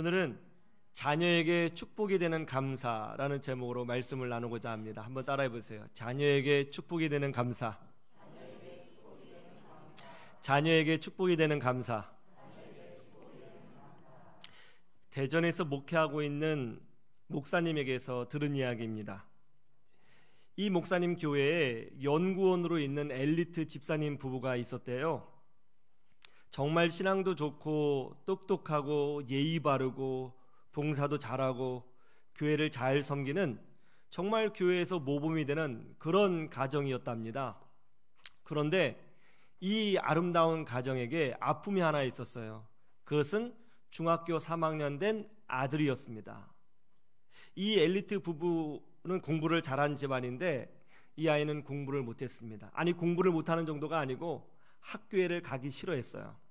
오늘은 자녀에게 축복이 되는 감사라는 제목으로 말씀을 나누고자 합니다. 한번 따라해 보세요. 자녀에게 축복이 되는 감사. 자녀에게 축복이 되는 감사. 대전에서 목회하고 있는 목사님에게서 들은 이야기입니다. 이 목사님 교회에 연구원으로 있는 엘리트 집사님 부부가 있었대요. 정말 신앙도 좋고 똑똑하고 예의 바르고 봉사도 잘하고 교회를 잘 섬기는 정말 교회에서 모범이 되는 그런 가정이었답니다. 그런데 이 아름다운 가정에게 아픔이 하나 있었어요. 그것은 중학교 3학년 된 아들이었습니다. 이 엘리트 부부는 공부를 잘한 집안인데 이 아이는 공부를 못했습니다. 아니, 공부를 못하는 정도가 아니고 학교에를 가기 싫어했어요.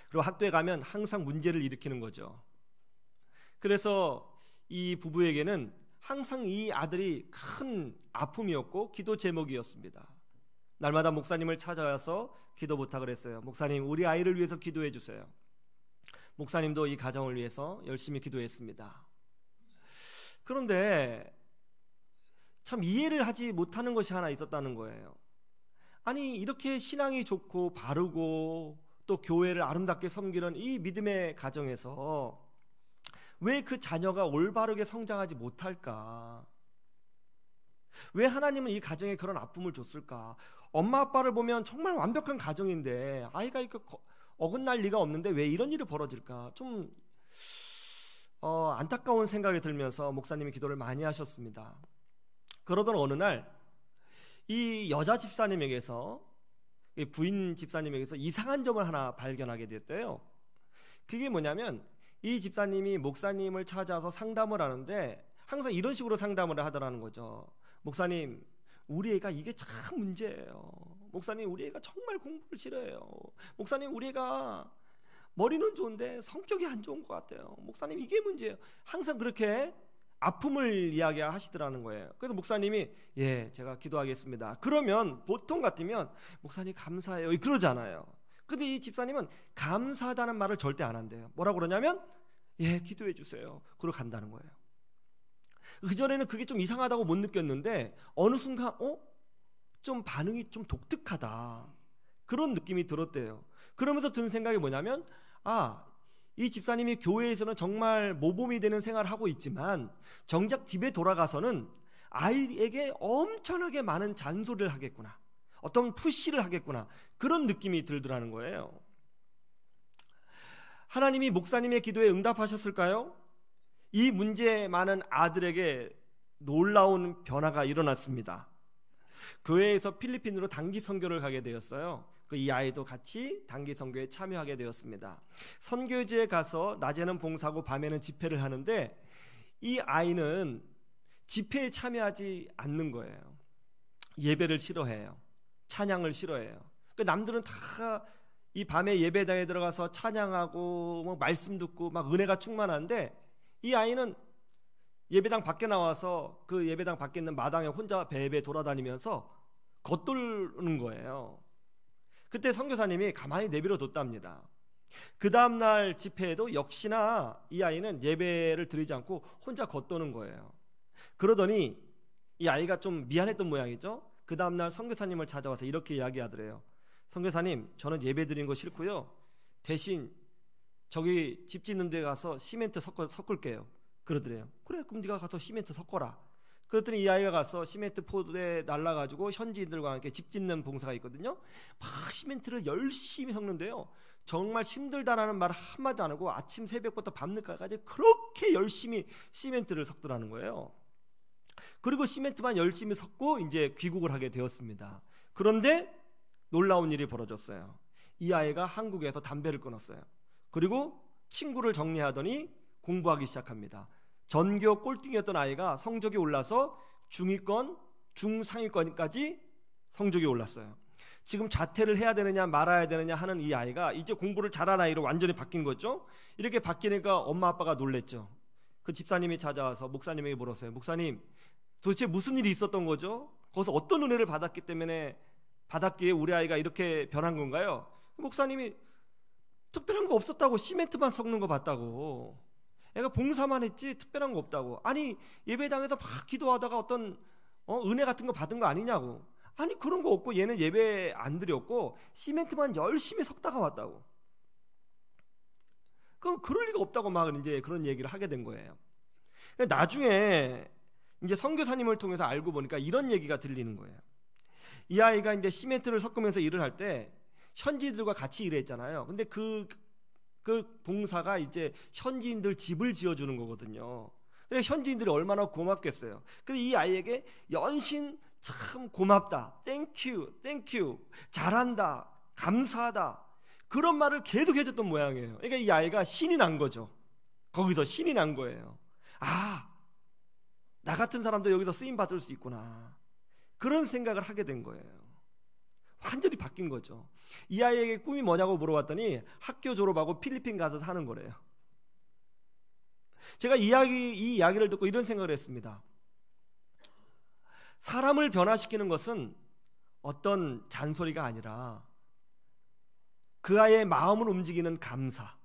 그리고 학교에 가면 항상 문제를 일으키는 거죠. 그래서 이 부부에게는 항상 이 아들이 큰 아픔이었고 기도 제목이었습니다. 날마다 목사님을 찾아와서 기도 부탁을 했어요. 목사님, 우리 아이를 위해서 기도해 주세요. 목사님도 이 가정을 위해서 열심히 기도했습니다. 그런데 참 이해를 하지 못하는 것이 하나 있었다는 거예요. 아니, 이렇게 신앙이 좋고 바르고 또 교회를 아름답게 섬기는 이 믿음의 가정에서 왜 그 자녀가 올바르게 성장하지 못할까? 왜 하나님은 이 가정에 그런 아픔을 줬을까? 엄마 아빠를 보면 정말 완벽한 가정인데 아이가 이렇게 어긋날 리가 없는데 왜 이런 일이 벌어질까? 좀 안타까운 생각이 들면서 목사님이 기도를 많이 하셨습니다. 그러던 어느 날 이 여자 집사님에게서, 부인 집사님에게서 이상한 점을 하나 발견하게 됐대요. 그게 뭐냐면 이 집사님이 목사님을 찾아서 상담을 하는데 항상 이런 식으로 상담을 하더라는 거죠. 목사님, 우리 애가 이게 참 문제예요. 목사님, 우리 애가 정말 공부를 싫어해요. 목사님, 우리 애가 머리는 좋은데 성격이 안 좋은 것 같아요. 목사님, 이게 문제예요. 항상 그렇게 아픔을 이야기하시더라는 거예요. 그래서 목사님이 제가 기도하겠습니다. 그러면 보통 같으면 목사님 감사해요 그러잖아요. 근데 이 집사님은 감사하다는 말을 절대 안 한대요. 뭐라고 그러냐면 기도해 주세요. 그러고 간다는 거예요. 그전에는 그게 좀 이상하다고 못 느꼈는데 어느 순간 좀 반응이 좀 독특하다, 그런 느낌이 들었대요. 그러면서 든 생각이 뭐냐면 이 집사님이 교회에서는 정말 모범이 되는 생활을 하고 있지만 정작 집에 돌아가서는 아이에게 엄청나게 많은 잔소리를 하겠구나, 어떤 푸시를 하겠구나, 그런 느낌이 들더라는 거예요. 하나님이 목사님의 기도에 응답하셨을까요? 이 문제 많은 아들에게 놀라운 변화가 일어났습니다. 교회에서 필리핀으로 단기 선교를 가게 되었어요. 이 아이도 같이 단기 선교에 참여하게 되었습니다. 선교지에 가서 낮에는 봉사하고 밤에는 집회를 하는데 이 아이는 집회에 참여하지 않는 거예요. 예배를 싫어해요. 찬양을 싫어해요. 남들은 다 이 밤에 예배당에 들어가서 찬양하고 말씀 듣고 막 은혜가 충만한데 이 아이는 예배당 밖에 나와서 그 예배당 밖에 있는 마당에 혼자 배배 돌아다니면서 겉도는 거예요. 그때 선교사님이 가만히 내버려 뒀답니다. 그 다음날 집회에도 역시나 이 아이는 예배를 드리지 않고 혼자 겉도는 거예요. 그러더니 이 아이가 좀 미안했던 모양이죠. 그 다음날 선교사님을 찾아와서 이렇게 이야기하더래요. 선교사님, 저는 예배 드리는 거 싫고요, 대신 저기 집 짓는 데 가서 시멘트 섞을게요. 그러더래요. 그래, 그럼 네가 가서 시멘트 섞어라. 그랬더니 이 아이가 가서 시멘트 포대에 날라가지고 현지인들과 함께 집 짓는 봉사가 있거든요. 막 시멘트를 열심히 섞는데요, 정말 힘들다라는 말 한마디도 안 하고 아침 새벽부터 밤늦게까지 그렇게 열심히 시멘트를 섞더라는 거예요. 그리고 시멘트만 열심히 섞고 이제 귀국을 하게 되었습니다. 그런데 놀라운 일이 벌어졌어요. 이 아이가 한국에서 담배를 끊었어요. 그리고 친구를 정리하더니 공부하기 시작합니다. 전교 꼴등이었던 아이가 성적이 올라서 중위권, 중상위권까지 성적이 올랐어요. 지금 자퇴를 해야 되느냐 말아야 되느냐 하는 이 아이가 이제 공부를 잘한 아이로 완전히 바뀐 거죠. 이렇게 바뀌니까 엄마 아빠가 놀랬죠. 그 집사님이 찾아와서 목사님에게 물었어요. 목사님, 도대체 무슨 일이 있었던 거죠? 거기서 어떤 은혜를 받았기에 우리 아이가 이렇게 변한 건가요? 목사님이 특별한 거 없었다고, 시멘트만 섞는 거 봤다고. 애가 봉사만 했지 특별한 거 없다고. 아니 예배당에서 막 기도하다가 어떤 은혜 같은 거 받은 거 아니냐고. 아니 그런 거 없고 얘는 예배 안 드렸고 시멘트만 열심히 섞다가 왔다고. 그럼 그럴 리가 없다고 막 이제 그런 얘기를 하게 된 거예요. 나중에 이제 선교사님을 통해서 알고 보니까 이런 얘기가 들리는 거예요. 이 아이가 이제 시멘트를 섞으면서 일을 할 때 현지인들과 같이 일했잖아요. 근데 그 봉사가 이제 현지인들 집을 지어주는 거거든요. 그래서 현지인들이 얼마나 고맙겠어요. 근데 이 아이에게 연신 참 고맙다, 땡큐, 잘한다, 감사하다, 그런 말을 계속 해줬던 모양이에요. 그러니까 이 아이가 신이 난 거죠. 거기서 신이 난 거예요. 아, 나 같은 사람도 여기서 쓰임 받을 수 있구나, 그런 생각을 하게 된 거예요. 완전히 바뀐 거죠. 이 아이에게 꿈이 뭐냐고 물어봤더니 학교 졸업하고 필리핀 가서 사는 거래요. 제가 이 이야기를 듣고 이런 생각을 했습니다. 사람을 변화시키는 것은 어떤 잔소리가 아니라 그 아이의 마음을 움직이는 감사,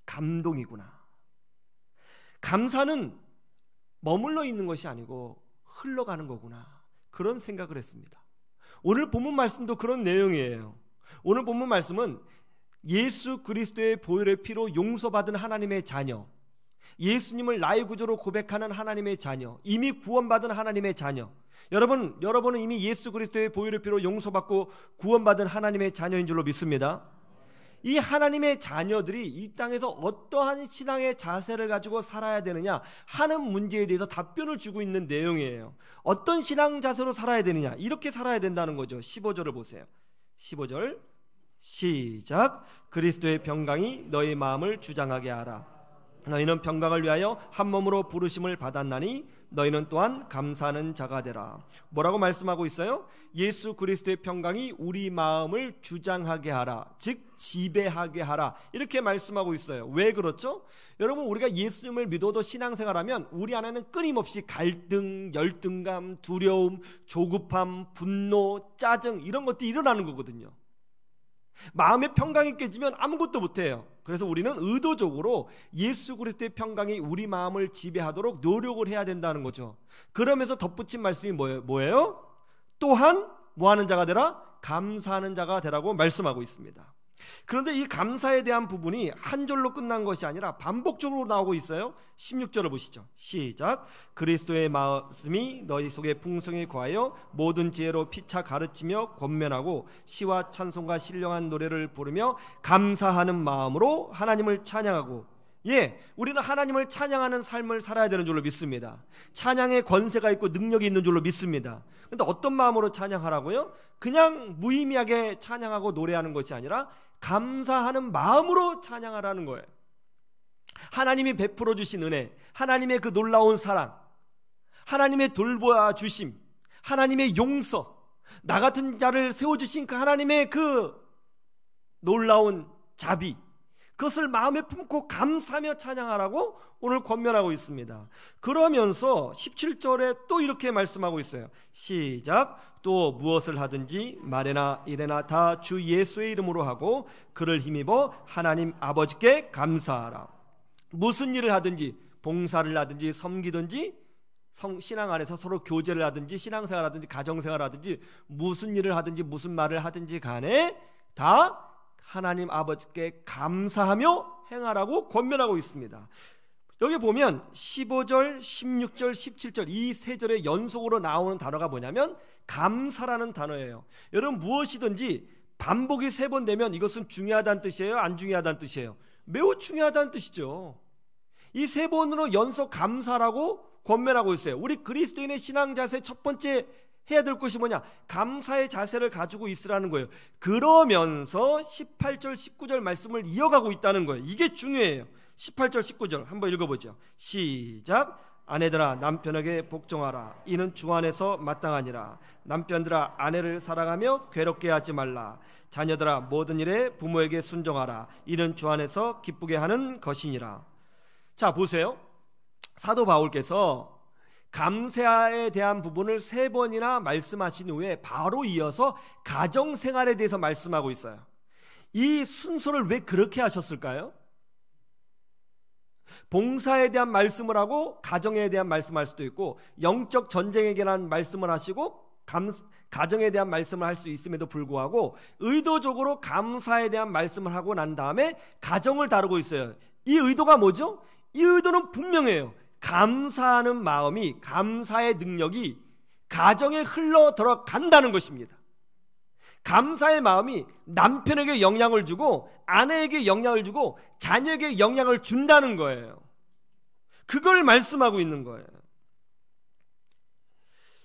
감동이구나. 감사는 머물러 있는 것이 아니고 흘러가는 거구나, 그런 생각을 했습니다. 오늘 본문 말씀도 그런 내용이에요. 오늘 본문 말씀은 예수 그리스도의 보혈의 피로 용서받은 하나님의 자녀, 예수님을 나의 구주로 고백하는 하나님의 자녀, 이미 구원받은 하나님의 자녀, 여러분은 이미 예수 그리스도의 보혈의 피로 용서받고 구원받은 하나님의 자녀인 줄로 믿습니다. 이 하나님의 자녀들이 이 땅에서 어떠한 신앙의 자세를 가지고 살아야 되느냐 하는 문제에 대해서 답변을 주고 있는 내용이에요. 어떤 신앙 자세로 살아야 되느냐, 이렇게 살아야 된다는 거죠. 15절을 보세요. 15절 시작. 그리스도의 평강이 너희 마음을 주장하게 하라. 너희는 평강을 위하여 한 몸으로 부르심을 받았나니 너희는 또한 감사하는 자가 되라. 뭐라고 말씀하고 있어요? 예수 그리스도의 평강이 우리 마음을 주장하게 하라, 즉 지배하게 하라, 이렇게 말씀하고 있어요. 왜 그렇죠? 여러분, 우리가 예수님을 믿어도 신앙생활하면 우리 안에는 끊임없이 갈등, 열등감, 두려움, 조급함, 분노, 짜증, 이런 것들이 일어나는 거거든요. 마음의 평강이 깨지면 아무것도 못해요. 그래서 우리는 의도적으로 예수 그리스도의 평강이 우리 마음을 지배하도록 노력을 해야 된다는 거죠. 그러면서 덧붙인 말씀이 뭐예요? 또한 뭐하는 자가 되라? 감사하는 자가 되라고 말씀하고 있습니다. 그런데 이 감사에 대한 부분이 한 절로 끝난 것이 아니라 반복적으로 나오고 있어요. 16절을 보시죠. 시작. 그리스도의 말씀이 너희 속에 풍성히 거하여 모든 지혜로 피차 가르치며 권면하고 시와 찬송과 신령한 노래를 부르며 감사하는 마음으로 하나님을 찬양하고. 우리는 하나님을 찬양하는 삶을 살아야 되는 줄로 믿습니다. 찬양의 권세가 있고 능력이 있는 줄로 믿습니다. 그런데 어떤 마음으로 찬양하라고요? 그냥 무의미하게 찬양하고 노래하는 것이 아니라 감사하는 마음으로 찬양하라는 거예요. 하나님이 베풀어 주신 은혜, 하나님의 그 놀라운 사랑, 하나님의 돌보아 주심, 하나님의 용서, 나 같은 자를 세워주신 그 하나님의 그 놀라운 자비, 그것을 마음에 품고 감사하며 찬양하라고 오늘 권면하고 있습니다. 그러면서 17절에 또 이렇게 말씀하고 있어요. 시작. 또 무엇을 하든지 말에나 일에나 다 주 예수의 이름으로 하고 그를 힘입어 하나님 아버지께 감사하라. 무슨 일을 하든지, 봉사를 하든지 섬기든지, 신앙 안에서 서로 교제를 하든지 신앙생활 하든지 가정생활 하든지 무슨 일을 하든지 무슨 말을 하든지 간에 다 하나님 아버지께 감사하며 행하라고 권면하고 있습니다. 여기 보면 15절, 16절, 17절 이 세 절의 연속으로 나오는 단어가 뭐냐면 감사라는 단어예요. 여러분, 무엇이든지 반복이 3번 되면 이것은 중요하다는 뜻이에요? 안 중요하다는 뜻이에요? 매우 중요하다는 뜻이죠. 이 3번으로 연속 감사라고 권면하고 있어요. 우리 그리스도인의 신앙 자세 첫 번째 해야 될 것이 뭐냐? 감사의 자세를 가지고 있으라는 거예요. 그러면서 18절, 19절 말씀을 이어가고 있다는 거예요. 이게 중요해요. 18절, 19절 한번 읽어보죠. 시작. 아내들아 남편에게 복종하라. 이는 주 안에서 마땅하니라. 남편들아 아내를 사랑하며 괴롭게 하지 말라. 자녀들아 모든 일에 부모에게 순종하라. 이는 주 안에서 기쁘게 하는 것이니라. 자, 보세요. 사도 바울께서 감사에 대한 부분을 3번이나 말씀하신 후에 바로 이어서 가정생활에 대해서 말씀하고 있어요. 이 순서를 왜 그렇게 하셨을까요? 봉사에 대한 말씀을 하고 가정에 대한 말씀을 할 수도 있고, 영적 전쟁에 대한 말씀을 하시고 가정에 대한 말씀을 할 수 있음에도 불구하고 의도적으로 감사에 대한 말씀을 하고 난 다음에 가정을 다루고 있어요. 이 의도가 뭐죠? 이 의도는 분명해요. 감사하는 마음이, 감사의 능력이 가정에 흘러 들어간다는 것입니다. 감사의 마음이 남편에게 영향을 주고 아내에게 영향을 주고 자녀에게 영향을 준다는 거예요. 그걸 말씀하고 있는 거예요.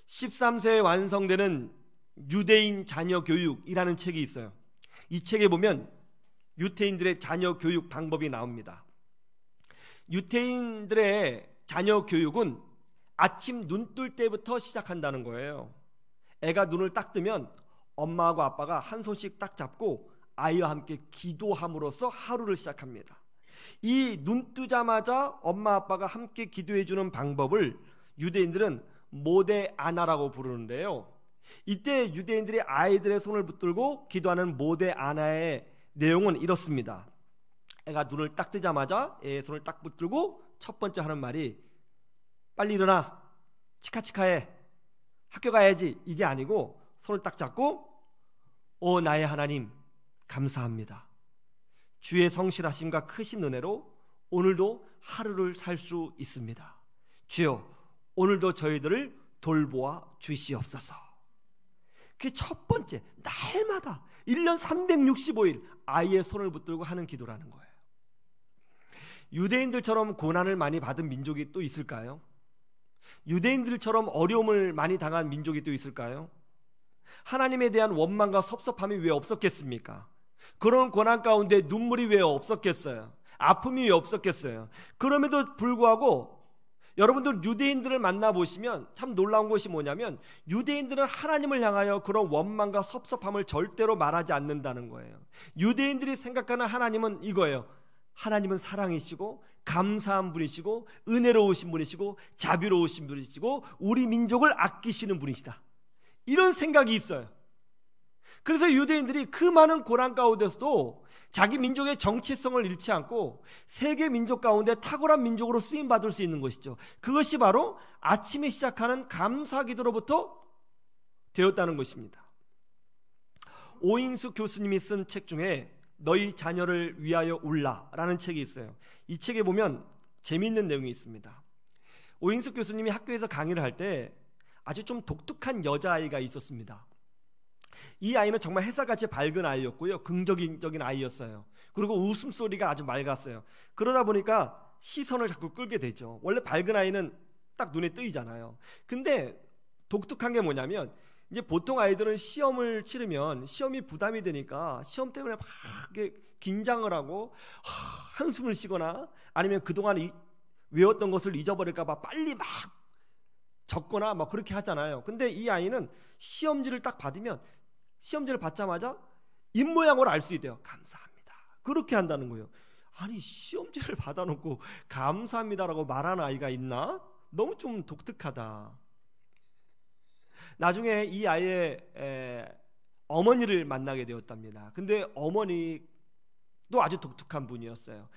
13세에 완성되는 유대인 자녀 교육이라는 책이 있어요. 이 책에 보면 유대인들의 자녀 교육 방법이 나옵니다. 유대인들의 자녀 교육은 아침 눈 뜰 때부터 시작한다는 거예요. 애가 눈을 딱 뜨면 엄마하고 아빠가 한 손씩 딱 잡고 아이와 함께 기도함으로써 하루를 시작합니다. 이 눈 뜨자마자 엄마 아빠가 함께 기도해 주는 방법을 유대인들은 모데 아나라고 부르는데요. 이때 유대인들이 아이들의 손을 붙들고 기도하는 모데 아나의 내용은 이렇습니다. 애가 눈을 딱 뜨자마자 애의 손을 딱 붙들고 첫 번째 하는 말이 빨리 일어나, 치카치카해, 학교 가야지, 이게 아니고 손을 딱 잡고 오 나의 하나님 감사합니다. 주의 성실하심과 크신 은혜로 오늘도 하루를 살 수 있습니다. 주여 오늘도 저희들을 돌보아 주시옵소서. 그게 첫 번째, 날마다 1년 365일 아이의 손을 붙들고 하는 기도라는 거예요. 유대인들처럼 고난을 많이 받은 민족이 또 있을까요? 유대인들처럼 어려움을 많이 당한 민족이 또 있을까요? 하나님에 대한 원망과 섭섭함이 왜 없었겠습니까? 그런 고난 가운데 눈물이 왜 없었겠어요? 아픔이 왜 없었겠어요? 그럼에도 불구하고 여러분들 유대인들을 만나보시면 참 놀라운 것이 뭐냐면 유대인들은 하나님을 향하여 그런 원망과 섭섭함을 절대로 말하지 않는다는 거예요. 유대인들이 생각하는 하나님은 이거예요. 하나님은 사랑이시고 감사한 분이시고 은혜로우신 분이시고 자비로우신 분이시고 우리 민족을 아끼시는 분이시다. 이런 생각이 있어요. 그래서 유대인들이 그 많은 고난 가운데서도 자기 민족의 정체성을 잃지 않고 세계 민족 가운데 탁월한 민족으로 쓰임받을 수 있는 것이죠. 그것이 바로 아침에 시작하는 감사 기도로부터 되었다는 것입니다. 오인수 교수님이 쓴 책 중에 너희 자녀를 위하여 울라라는 책이 있어요. 이 책에 보면 재미있는 내용이 있습니다. 오인수 교수님이 학교에서 강의를 할 때 아주 좀 독특한 여자아이가 있었습니다. 이 아이는 정말 햇살같이 밝은 아이였고요. 긍정적인 아이였어요. 그리고 웃음소리가 아주 맑았어요. 그러다 보니까 시선을 자꾸 끌게 되죠. 원래 밝은 아이는 딱 눈에 뜨이잖아요. 근데 독특한 게 뭐냐면 이제 보통 아이들은 시험을 치르면 시험이 부담이 되니까 시험 때문에 막 긴장을 하고 한숨을 쉬거나 아니면 그동안 외웠던 것을 잊어버릴까 봐 빨리 막 적거나 막 그렇게 하잖아요. 근데 이 아이는 시험지를 딱 받으면 시험지를 받자마자 입모양으로 알 수 있대요. 감사합니다. 그렇게 한다는 거예요. 아니 시험지를 받아놓고 감사합니다라고 말하는 아이가 있나? 너무 좀 독특하다. 나중에 이 아이의 어머니를 만나게 되었답니다. 근데 어머니도 아주 독특한 분이었어요.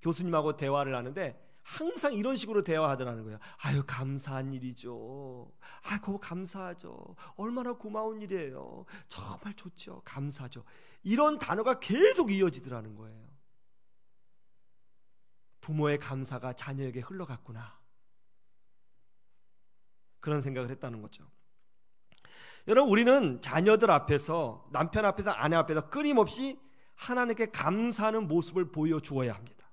교수님하고 대화를 하는데 항상 이런 식으로 대화하더라는 거예요. 아유 감사한 일이죠. 아이고 감사하죠. 얼마나 고마운 일이에요. 정말 좋죠. 감사하죠. 이런 단어가 계속 이어지더라는 거예요. 부모의 감사가 자녀에게 흘러갔구나. 그런 생각을 했다는 거죠. 여러분 우리는 자녀들 앞에서 남편 앞에서 아내 앞에서 끊임없이 하나님께 감사하는 모습을 보여주어야 합니다.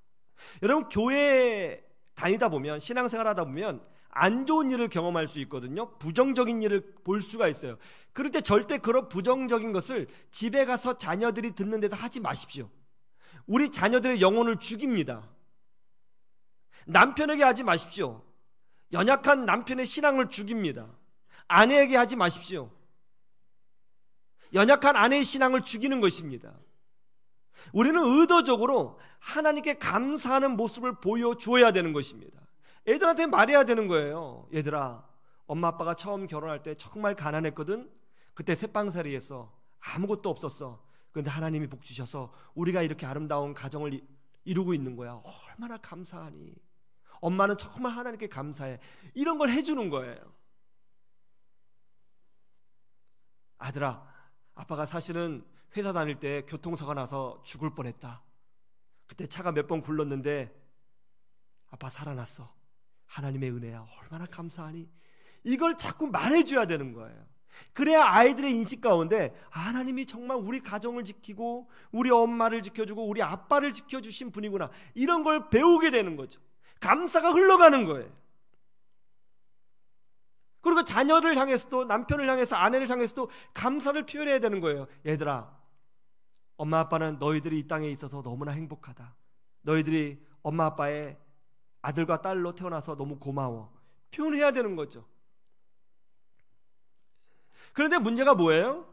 여러분 교회에 다니다 보면 신앙생활 하다 보면 안 좋은 일을 경험할 수 있거든요. 부정적인 일을 볼 수가 있어요. 그럴 때 절대 그런 부정적인 것을 집에 가서 자녀들이 듣는 데다 하지 마십시오. 우리 자녀들의 영혼을 죽입니다. 남편에게 하지 마십시오. 연약한 남편의 신앙을 죽입니다. 아내에게 하지 마십시오. 연약한 아내의 신앙을 죽이는 것입니다. 우리는 의도적으로 하나님께 감사하는 모습을 보여주어야 되는 것입니다. 애들한테 말해야 되는 거예요. 얘들아, 엄마 아빠가 처음 결혼할 때 정말 가난했거든. 그때 새빵살이했어. 아무것도 없었어. 그런데 하나님이 복 주셔서 우리가 이렇게 아름다운 가정을 이루고 있는 거야. 얼마나 감사하니. 엄마는 정말 하나님께 감사해. 이런 걸 해주는 거예요. 아들아, 아빠가 사실은 회사 다닐 때 교통사고 나서 죽을 뻔했다. 그때 차가 몇 번 굴렀는데 아빠 살아났어. 하나님의 은혜야. 얼마나 감사하니? 이걸 자꾸 말해줘야 되는 거예요. 그래야 아이들의 인식 가운데 하나님이 정말 우리 가정을 지키고 우리 엄마를 지켜주고 우리 아빠를 지켜주신 분이구나, 이런 걸 배우게 되는 거죠. 감사가 흘러가는 거예요. 그리고 자녀를 향해서도, 남편을 향해서, 아내를 향해서도 감사를 표현해야 되는 거예요. 얘들아, 엄마 아빠는 너희들이 이 땅에 있어서 너무나 행복하다. 너희들이 엄마 아빠의 아들과 딸로 태어나서 너무 고마워. 표현해야 되는 거죠. 그런데 문제가 뭐예요?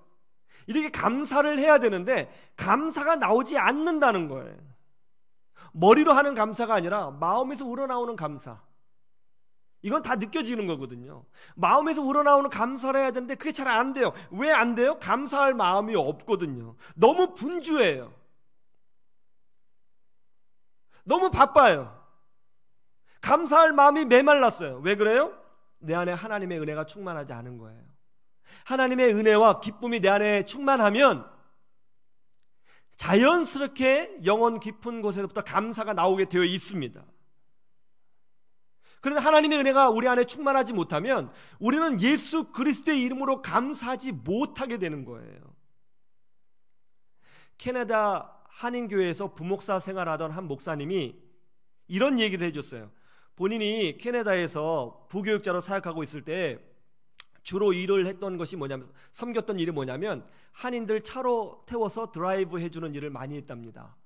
이렇게 감사를 해야 되는데 감사가 나오지 않는다는 거예요. 머리로 하는 감사가 아니라 마음에서 우러나오는 감사. 이건 다 느껴지는 거거든요. 마음에서 우러나오는 감사를 해야 되는데 그게 잘 안 돼요. 왜 안 돼요? 감사할 마음이 없거든요. 너무 분주해요. 너무 바빠요. 감사할 마음이 메말랐어요. 왜 그래요? 내 안에 하나님의 은혜가 충만하지 않은 거예요. 하나님의 은혜와 기쁨이 내 안에 충만하면 자연스럽게 영혼 깊은 곳에서부터 감사가 나오게 되어 있습니다. 그런데 하나님의 은혜가 우리 안에 충만하지 못하면 우리는 예수 그리스도의 이름으로 감사하지 못하게 되는 거예요. 캐나다 한인교회에서 부목사 생활하던 한 목사님이 이런 얘기를 해줬어요. 본인이 캐나다에서 부교육자로 사역하고 있을 때 주로 일을 했던 것이 뭐냐면, 섬겼던 일이 뭐냐면 한인들 차로 태워서 드라이브 해주는 일을 많이 했답니다.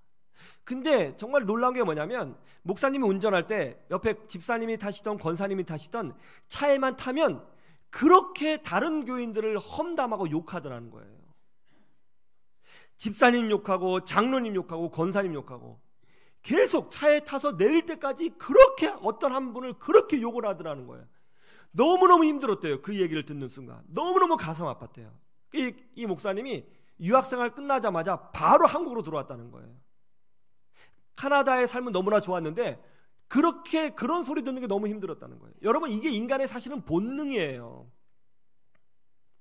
근데 정말 놀라운 게 뭐냐면 목사님이 운전할 때 옆에 집사님이 타시던 권사님이 타시던 차에만 타면 그렇게 다른 교인들을 험담하고 욕하더라는 거예요. 집사님 욕하고 장로님 욕하고 권사님 욕하고 계속 차에 타서 내릴 때까지 그렇게 어떤 한 분을 그렇게 욕을 하더라는 거예요. 너무너무 힘들었대요. 그 얘기를 듣는 순간 너무너무 가슴 아팠대요. 이 목사님이 유학생활 끝나자마자 바로 한국으로 들어왔다는 거예요. 카나다의 삶은 너무나 좋았는데 그런 소리 듣는 게 너무 힘들었다는 거예요. 여러분, 이게 인간의 사실은 본능이에요.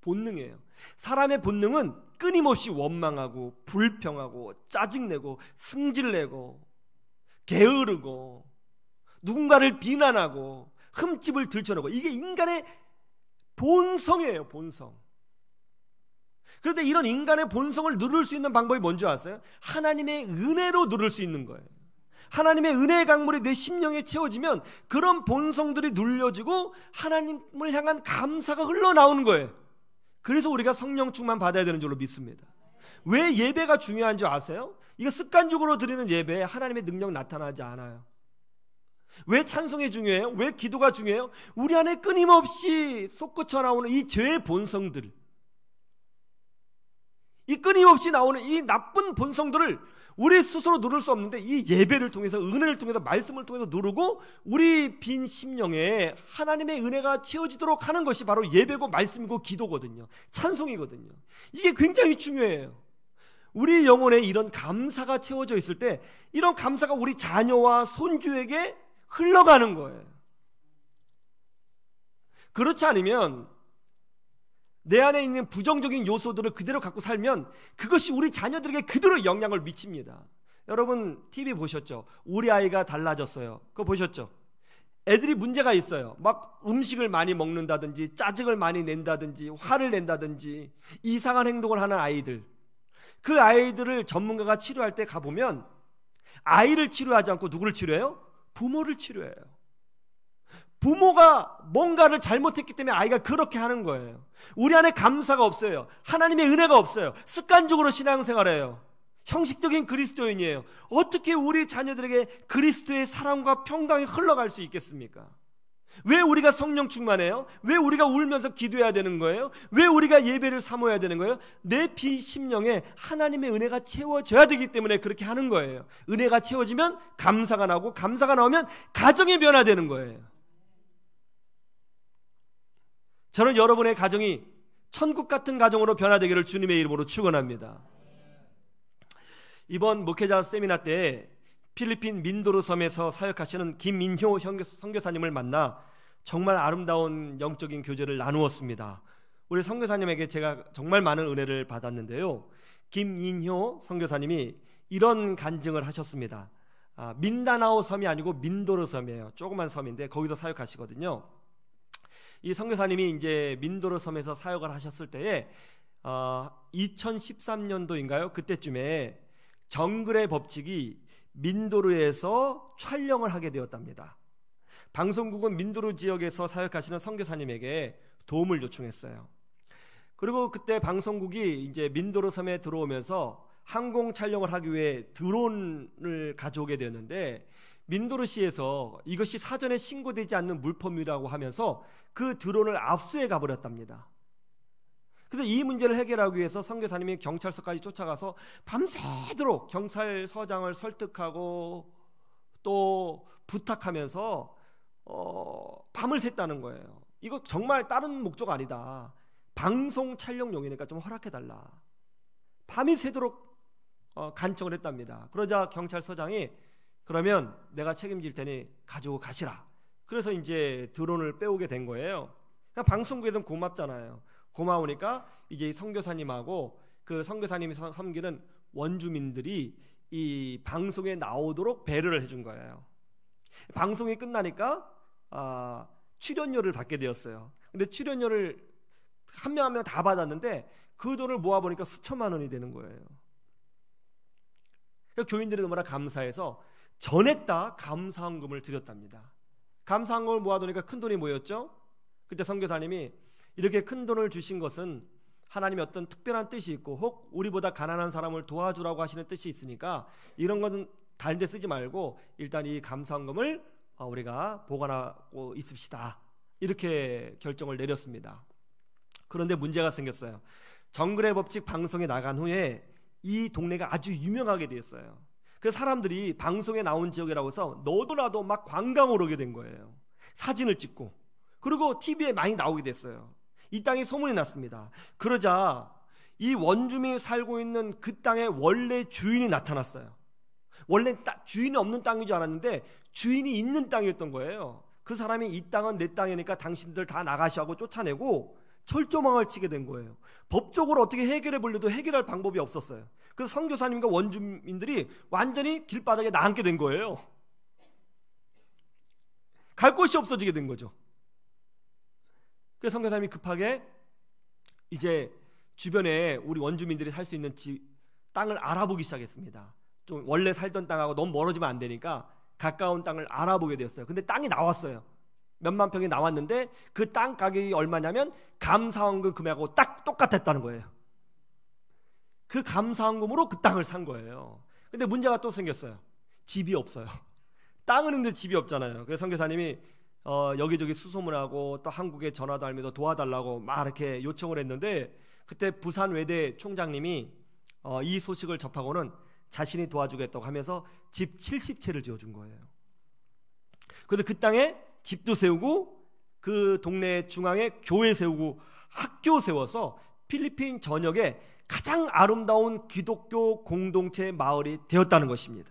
본능이에요. 사람의 본능은 끊임없이 원망하고 불평하고 짜증내고 승질내고 게으르고 누군가를 비난하고 흠집을 들춰내고, 이게 인간의 본성이에요. 본성. 그런데 이런 인간의 본성을 누를 수 있는 방법이 뭔지 아세요? 하나님의 은혜로 누를 수 있는 거예요. 하나님의 은혜의 강물이 내 심령에 채워지면 그런 본성들이 눌려지고 하나님을 향한 감사가 흘러나오는 거예요. 그래서 우리가 성령 충만 받아야 되는 줄로 믿습니다. 왜 예배가 중요한 줄 아세요? 이거 습관적으로 드리는 예배에 하나님의 능력 나타나지 않아요. 왜 찬송이 중요해요? 왜 기도가 중요해요? 우리 안에 끊임없이 솟구쳐 나오는 이 죄의 본성들, 이 끊임없이 나오는 이 나쁜 본성들을 우리 스스로 누를 수 없는데 이 예배를 통해서, 은혜를 통해서, 말씀을 통해서 누르고 우리 빈 심령에 하나님의 은혜가 채워지도록 하는 것이 바로 예배고 말씀이고 기도거든요. 찬송이거든요. 이게 굉장히 중요해요. 우리 영혼에 이런 감사가 채워져 있을 때 이런 감사가 우리 자녀와 손주에게 흘러가는 거예요. 그렇지 않으면 내 안에 있는 부정적인 요소들을 그대로 갖고 살면 그것이 우리 자녀들에게 그대로 영향을 미칩니다. 여러분 TV 보셨죠? 우리 아이가 달라졌어요. 그거 보셨죠? 애들이 문제가 있어요. 막 음식을 많이 먹는다든지 짜증을 많이 낸다든지 화를 낸다든지 이상한 행동을 하는 아이들, 그 아이들을 전문가가 치료할 때 가보면 아이를 치료하지 않고 누구를 치료해요? 부모를 치료해요. 부모가 뭔가를 잘못했기 때문에 아이가 그렇게 하는 거예요. 우리 안에 감사가 없어요. 하나님의 은혜가 없어요. 습관적으로 신앙생활해요. 형식적인 그리스도인이에요. 어떻게 우리 자녀들에게 그리스도의 사랑과 평강이 흘러갈 수 있겠습니까? 왜 우리가 성령 충만해요? 왜 우리가 울면서 기도해야 되는 거예요? 왜 우리가 예배를 사모해야 되는 거예요? 내 빈 심령에 하나님의 은혜가 채워져야 되기 때문에 그렇게 하는 거예요. 은혜가 채워지면 감사가 나오고, 감사가 나오면 가정이 변화되는 거예요. 저는 여러분의 가정이 천국 같은 가정으로 변화되기를 주님의 이름으로 축원합니다. 이번 목회자 세미나 때 필리핀 민도르 섬에서 사역하시는 김민효 선교사님을 만나 정말 아름다운 영적인 교제를 나누었습니다. 우리 선교사님에게 제가 정말 많은 은혜를 받았는데요. 김인효 선교사님이 이런 간증을 하셨습니다. 민다나오 섬이 아니고 민도르 섬이에요. 조그만 섬인데 거기서 사역하시거든요. 이 선교사님이 이제 민도르 섬에서 사역을 하셨을 때에 2013년도인가요? 그때쯤에 정글의 법칙이 민도르에서 촬영을 하게 되었답니다. 방송국은 민도르 지역에서 사역하시는 선교사님에게 도움을 요청했어요. 그리고 그때 방송국이 이제 민도르 섬에 들어오면서 항공 촬영을 하기 위해 드론을 가져오게 되었는데 민도르시에서 이것이 사전에 신고되지 않는 물품이라고 하면서 그 드론을 압수해 가버렸답니다. 그래서 이 문제를 해결하기 위해서 선교사님이 경찰서까지 쫓아가서 밤새도록 경찰서장을 설득하고 또 부탁하면서 밤을 샜다는 거예요. 이거 정말 다른 목적 아니다. 방송 촬영용이니까 좀 허락해달라. 밤이 새도록 간청을 했답니다. 그러자 경찰서장이 그러면 내가 책임질 테니 가지고 가시라. 그래서 이제 드론을 빼오게 된 거예요. 방송국에서는 고맙잖아요. 고마우니까 이제 선교사님하고 그 선교사님이 섬기는 원주민들이 이 방송에 나오도록 배려를 해준 거예요. 방송이 끝나니까 출연료를 받게 되었어요. 근데 출연료를 한 명 한 명 다 받았는데 그 돈을 모아보니까 수천만 원이 되는 거예요. 그러니까 교인들이 너무나 감사해서 전했다 감사헌금을 드렸답니다. 감사헌금을 모아두니까 큰 돈이 모였죠. 그때 선교사님이 이렇게 큰 돈을 주신 것은 하나님의 어떤 특별한 뜻이 있고 혹 우리보다 가난한 사람을 도와주라고 하시는 뜻이 있으니까 이런 것은 다른 데 쓰지 말고 일단 이 감사헌금을 우리가 보관하고 있읍시다. 이렇게 결정을 내렸습니다. 그런데 문제가 생겼어요. 정글의 법칙 방송에 나간 후에 이 동네가 아주 유명하게 되었어요. 그 사람들이 방송에 나온 지역이라고 해서 너도 나도 막 관광을 오게 된 거예요. 사진을 찍고 그리고 TV에 많이 나오게 됐어요. 이 땅이 소문이 났습니다. 그러자 이 원주민이 살고 있는 그 땅의 원래 주인이 나타났어요. 원래 주인이 없는 땅인 줄 알았는데 주인이 있는 땅이었던 거예요. 그 사람이 이 땅은 내 땅이니까 당신들 다 나가시 하고 쫓아내고 철조망을 치게 된 거예요. 법적으로 어떻게 해결해 보려도 해결할 방법이 없었어요. 그래서 선교사님과 원주민들이 완전히 길바닥에 나앉게 된 거예요. 갈 곳이 없어지게 된 거죠. 그래서 선교사님이 급하게 이제 주변에 우리 원주민들이 살 수 있는 땅을 알아보기 시작했습니다. 좀 원래 살던 땅하고 너무 멀어지면 안 되니까 가까운 땅을 알아보게 되었어요. 근데 땅이 나왔어요. 몇만 평이 나왔는데 그 땅 가격이 얼마냐면 감사헌금 금액하고 딱 똑같았다는 거예요. 그 감사헌금으로 그 땅을 산 거예요. 근데 문제가 또 생겼어요. 집이 없어요. 땅은 있는데 집이 없잖아요. 그래서 선교사님이 여기저기 수소문하고 또 한국에 전화도 하면서 도와달라고 막 이렇게 요청을 했는데 그때 부산 외대 총장님이 이 소식을 접하고는 자신이 도와주겠다고 하면서 집 70채를 지어준 거예요. 그런데 그 땅에 집도 세우고 그 동네 중앙에 교회 세우고 학교 세워서 필리핀 전역에 가장 아름다운 기독교 공동체 마을이 되었다는 것입니다.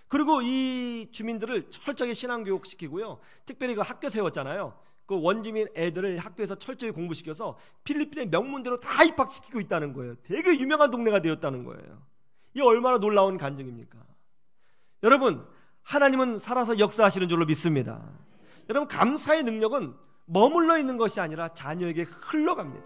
그리고 이 주민들을 철저히 신앙교육 시키고요. 특별히 그 학교 세웠잖아요. 그 원주민 애들을 학교에서 철저히 공부시켜서 필리핀의 명문대로 다 입학시키고 있다는 거예요. 되게 유명한 동네가 되었다는 거예요. 이게 얼마나 놀라운 간증입니까? 여러분, 하나님은 살아서 역사하시는 줄로 믿습니다. 여러분, 감사의 능력은 머물러 있는 것이 아니라 자녀에게 흘러갑니다.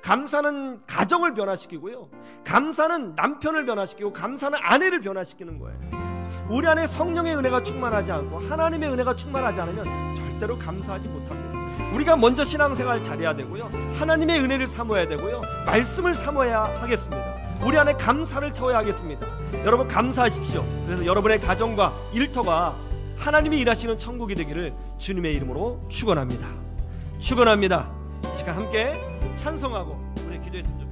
감사는 가정을 변화시키고요. 감사는 남편을 변화시키고 감사는 아내를 변화시키는 거예요. 우리 안에 성령의 은혜가 충만하지 않고 하나님의 은혜가 충만하지 않으면 절대로 감사하지 못합니다. 우리가 먼저 신앙생활 잘해야 되고요. 하나님의 은혜를 사모해야 되고요. 말씀을 사모해야 하겠습니다. 우리 안에 감사를 채워야 하겠습니다. 여러분, 감사하십시오. 그래서 여러분의 가정과 일터가 하나님이 일하시는 천국이 되기를 주님의 이름으로 축원합니다. 축원합니다. 이 시간 함께 찬송하고 우리 기도했으면 좋겠습니다.